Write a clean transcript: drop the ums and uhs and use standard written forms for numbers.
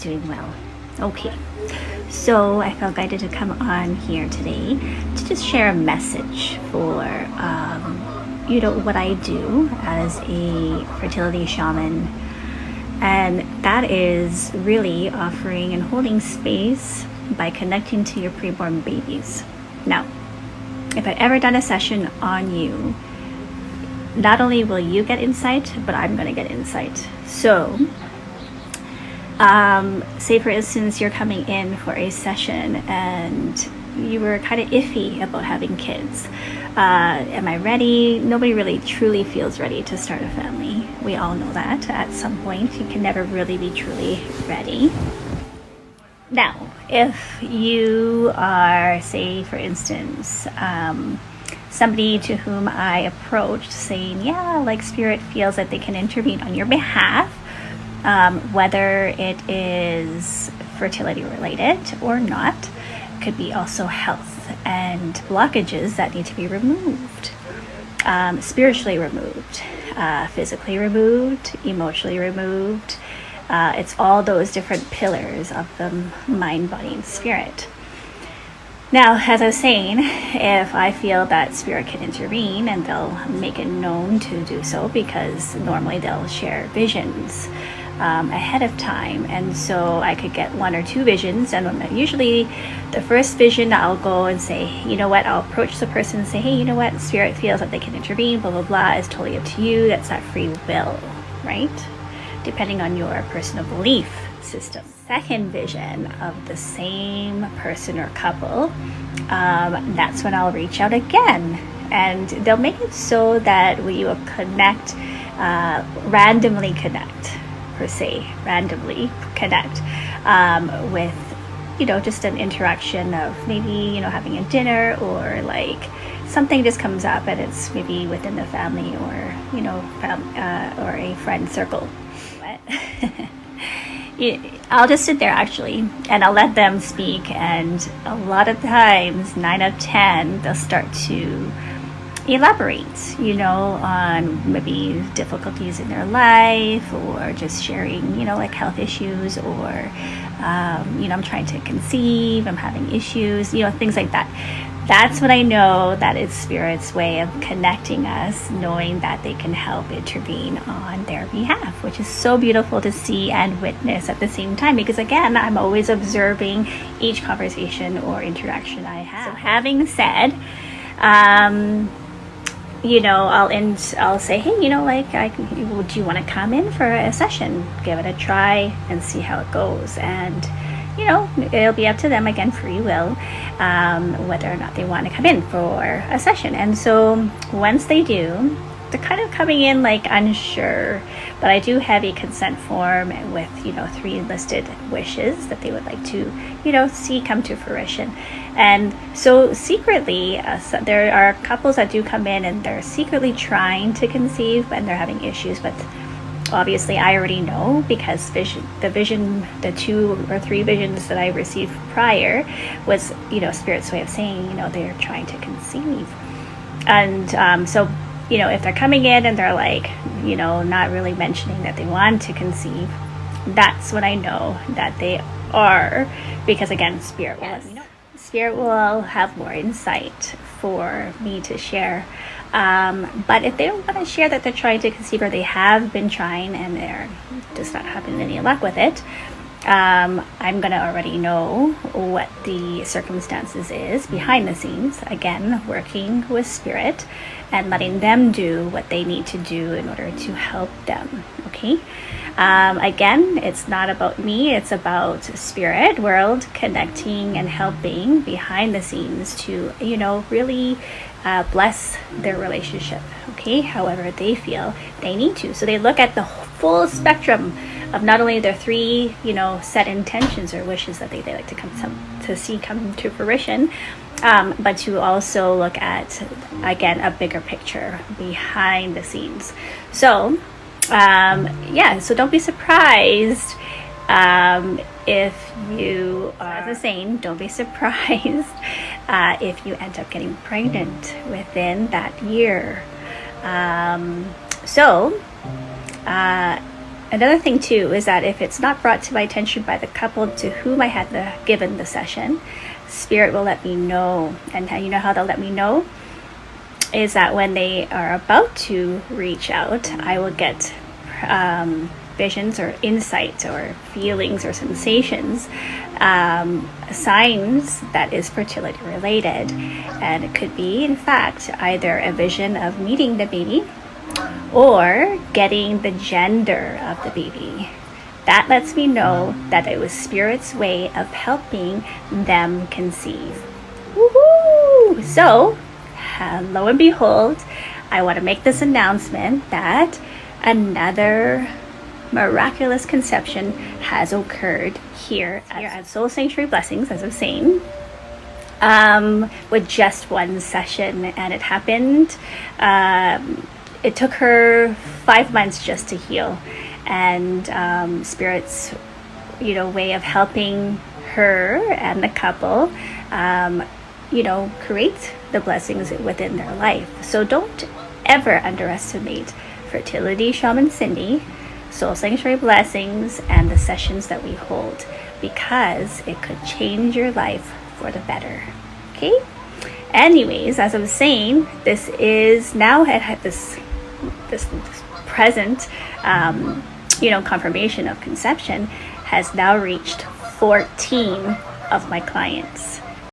Doing well. Okay, so I felt guided to come on here today to just share a message for, what I do as a fertility shaman. And that is really offering and holding space by connecting to your preborn babies. Now, if I've ever done a session on you, not only will you get insight, but I'm going to get insight. So, say for instance, you're coming in for a session and you were kind of iffy about having kids. Am I ready? Nobody really truly feels ready to start a family. We all know that at some point. You can never really be truly ready. Now, if you are, say for instance, somebody to whom I approached saying, yeah, like spirit feels that they can intervene on your behalf, whether it is fertility related or not, could be also health and blockages that need to be removed, spiritually removed, physically removed, emotionally removed. It's all those different pillars of the mind, body, and spirit. Now, as I was saying, if I feel that spirit can intervene, and they'll make it known to do so, because normally they'll share visions ahead of time, and so I could get one or two visions, and usually the first vision I'll go and say, you know what, I'll approach the person and say, hey, you know what, spirit feels that they can intervene, blah blah blah. It's totally up to you. That's not free will, right? Depending on your personal belief system. Second vision of the same person or couple, that's when I'll reach out again, and they'll make it so that we will connect, randomly connect with, just an interaction of maybe, having a dinner, or like something just comes up and it's maybe within the family, or, or a friend circle. I'll just sit there actually, and I'll let them speak, and a lot of times, 9 out of 10, they'll start to elaborate, on maybe difficulties in their life, or just sharing, like health issues, or, I'm trying to conceive, I'm having issues, things like that. That's when I know that it's Spirit's way of connecting us, knowing that they can help intervene on their behalf, which is so beautiful to see and witness at the same time, because again, I'm always observing each conversation or interaction I have. So having said, I'll say, hey, would you want to come in for a session? Give it a try and see how it goes. And, it'll be up to them, again, free will, whether or not they want to come in for a session. And so once they do, they're kind of coming in like unsure, but I do have a consent form with, 3 listed wishes that they would like to, see come to fruition. And so secretly, there are couples that do come in and they're secretly trying to conceive and they're having issues, but obviously I already know, because the 2 or 3 visions that I received prior was, Spirit's way of saying, they're trying to conceive. And so, if they're coming in and they're like, not really mentioning that they want to conceive, that's when I know that they are, because again, Spirit will let me know. Spirit will have more insight for me to share. But if they don't want to share that they're trying to conceive, or they have been trying and they're just not having any luck with it, I'm going to already know what the circumstances is behind the scenes. Again, working with Spirit and letting them do what they need to do in order to help them. Okay. Again, it's not about me. It's about Spirit world connecting and helping behind the scenes to, really bless their relationship. Okay. However they feel they need to. So they look at the full spectrum of not only their 3, set intentions or wishes that they like to see come to fruition, but to also look at, again, a bigger picture behind the scenes. So, so don't be surprised if you are the same. Don't be surprised if you end up getting pregnant within that year. Another thing too is that if it's not brought to my attention by the couple to whom I had given the session, Spirit will let me know. And how, you know how they'll let me know is that when they are about to reach out, I will get visions or insights or feelings or sensations, signs that is fertility related. And it could be, in fact, either a vision of meeting the baby or getting the gender of the baby. That lets me know that it was Spirit's way of helping them conceive. Woohoo! So, lo and behold, I want to make this announcement that another miraculous conception has occurred here at Soul Sanctuary Blessings, as I was saying, with just one session. And it happened, it took her 5 months just to heal. And Spirit's, way of helping her and the couple, create the blessings within their life. So don't ever underestimate Fertility Shaman Cindy, Soul Sanctuary Blessings, and the sessions that we hold, because it could change your life for the better. Okay? Anyways, as I was saying, this is now at this present, confirmation of conception has now reached 14 of my clients.